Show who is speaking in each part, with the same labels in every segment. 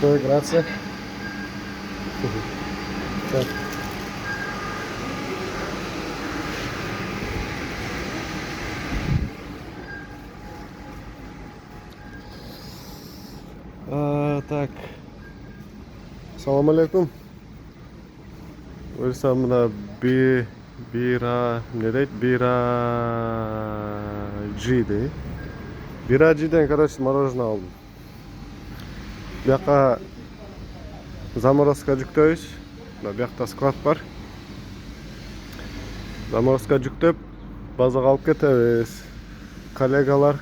Speaker 1: Grazie. Так. Так. Assalomu alaykum. O'lsam buna bira ne deydi? Biracıydı. Biracıdan kardeş мороженое aldım. Bu yoqqa zamorозка жүктөйбүз. Bu yoqda sklad бар. Zamorозка жүктөп, базага алып кетебиz. Коллегалар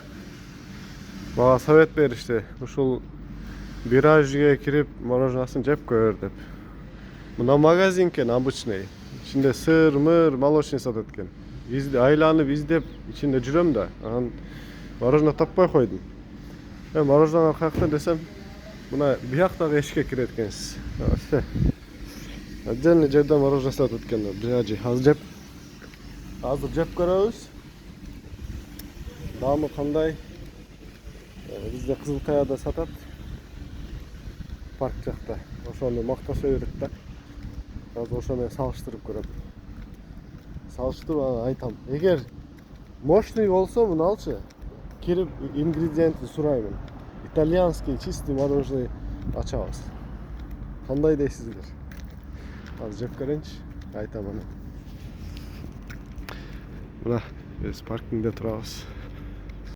Speaker 1: мага совет беришти. Ушул Birajıga kirip мороженысын жеп көр деп. Мына магазин экен обычный. İçinde сыр, мыр, молочный сатат экен. Айланып издеп içinde жүрөм да. Анан мороженое таппай койдум. Мороженое каякта десем, мына бияктагы эшикке кирет экенсиз. Отдельный жерде мороженое сатат экен. Birajı азыр жеп көрөбүз. Даамы кандай? Бизде Кызылкаяда сатат. Парк жакта. Ошону макташа берет да. Азыр ошо менен салыштырып көрөм. Салыштырып анан айтам. Эгер мощный болсо муну алчы. Кирип ингредиентти сураймын. Итальянский чистый мороженый ачабыз. Кандай дейсиздер? Азыр жеп көрөйүнчү. Айтам аны. Мына биз паркингде турабыз.